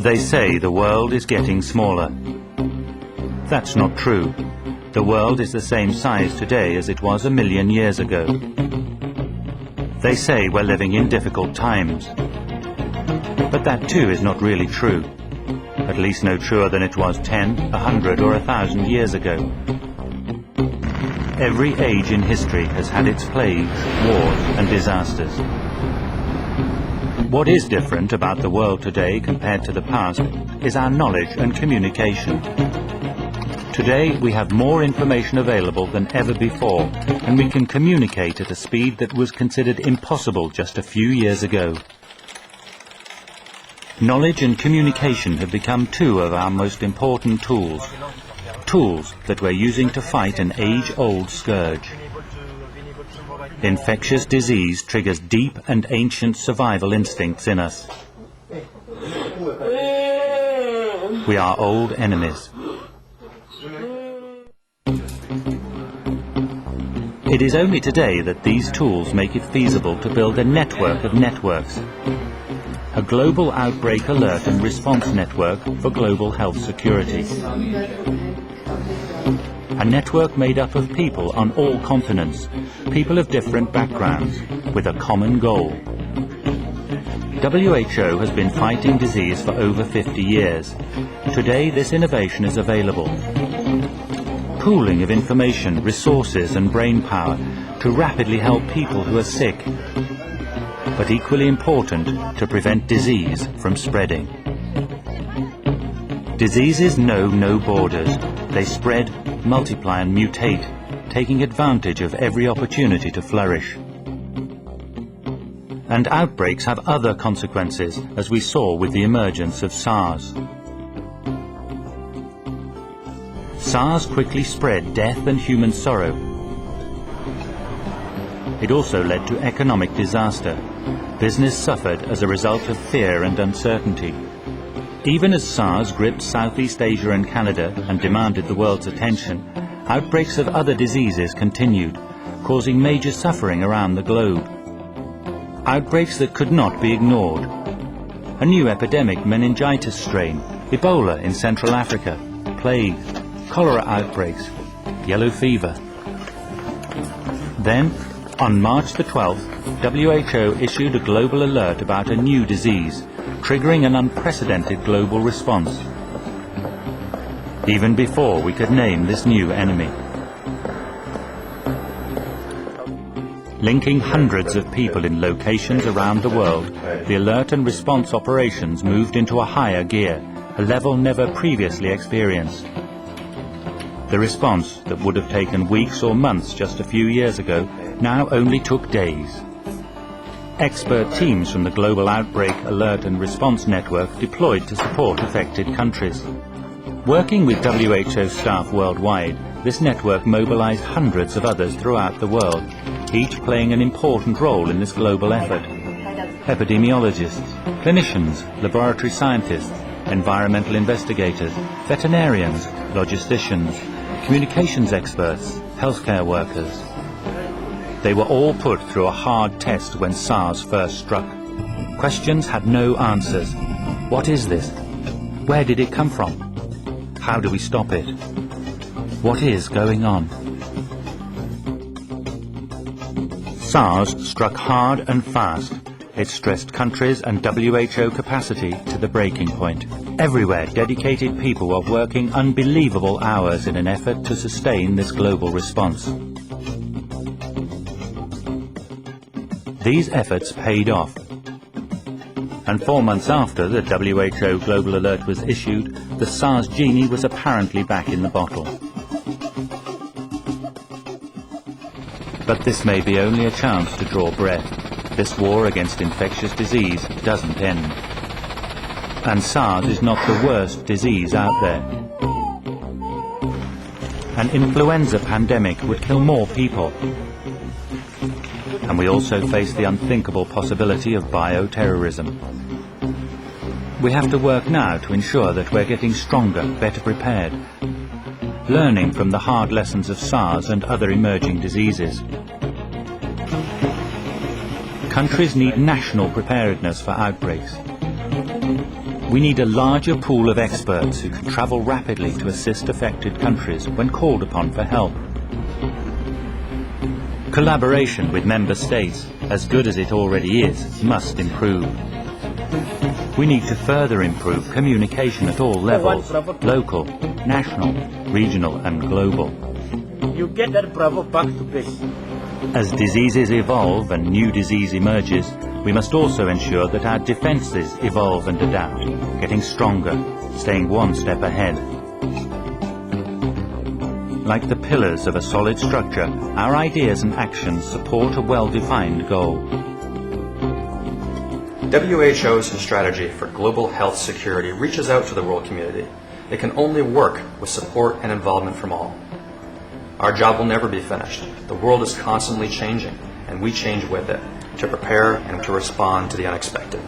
They say the world is getting smaller. That's not true. The world is the same size today as it was 1 million years ago. They say we're living in difficult times. But that too is not really true. At least no truer than it was 10, 100 or 1,000 years ago. Every age in history has had its plagues, wars and disasters. What is different about the world today compared to the past is our knowledge and communication. Today we have more information available than ever before, and we can communicate at a speed that was considered impossible just a few years ago. Knowledge and communication have become two of our most important tools. Tools that we're using to fight an age-old scourge. Infectious disease triggers deep and ancient survival instincts in us. We are old enemies. It is only today that these tools make it feasible to build a network of networks. A global outbreak alert and response network for global health security. A network made up of people on all continents, people of different backgrounds, with a common goal. WHO has been fighting disease for over 50 years. Today this innovation is available. Pooling of information, resources and brain power to rapidly help people who are sick, but equally important, to prevent disease from spreading. Diseases know no borders. They spread, multiply and mutate, taking advantage of every opportunity to flourish. And outbreaks have other consequences, as we saw with the emergence of SARS. SARS quickly spread death and human sorrow. It also led to economic disaster. Business suffered as a result of fear and uncertainty. Even as SARS gripped Southeast Asia and Canada and demanded the world's attention, outbreaks of other diseases continued, causing major suffering around the globe. Outbreaks that could not be ignored. A new epidemic meningitis strain, Ebola in Central Africa, plague, cholera outbreaks, yellow fever. Then, on March the 12th, WHO issued a global alert about a new disease, triggering an unprecedented global response. Even before we could name this new enemy. Linking hundreds of people in locations around the world, the alert and response operations moved into a higher gear, a level never previously experienced. The response that would have taken weeks or months just a few years ago now only took days. Expert teams from the Global Outbreak Alert and Response Network deployed to support affected countries. Working with WHO staff worldwide, this network mobilized hundreds of others throughout the world, each playing an important role in this global effort. Epidemiologists, clinicians, laboratory scientists, environmental investigators, veterinarians, logisticians, communications experts, healthcare workers. They were all put through a hard test when SARS first struck. Questions had no answers. What is this? Where did it come from? How do we stop it? What is going on? SARS struck hard and fast. It stressed countries and WHO capacity to the breaking point. Everywhere, dedicated people were working unbelievable hours in an effort to sustain this global response. These efforts paid off. And 4 months after the WHO Global Alert was issued, the SARS genie was apparently back in the bottle. But this may be only a chance to draw breath. This war against infectious disease doesn't end. And SARS is not the worst disease out there. An influenza pandemic would kill more people. And we also face the unthinkable possibility of bioterrorism. We have to work now to ensure that we're getting stronger, better prepared, learning from the hard lessons of SARS and other emerging diseases. Countries need national preparedness for outbreaks. We need a larger pool of experts who can travel rapidly to assist affected countries when called upon for help. Collaboration with member states, as good as it already is, must improve. We need to further improve communication at all levels, local, national, regional and global. You get that bravo back to base. As diseases evolve and new disease emerges, we must also ensure that our defences evolve and adapt, getting stronger, staying one step ahead. Like the pillars of a solid structure, our ideas and actions support a well-defined goal. WHO's strategy for global health security reaches out to the world community. It can only work with support and involvement from all. Our job will never be finished. The world is constantly changing, and we change with it, to prepare and to respond to the unexpected.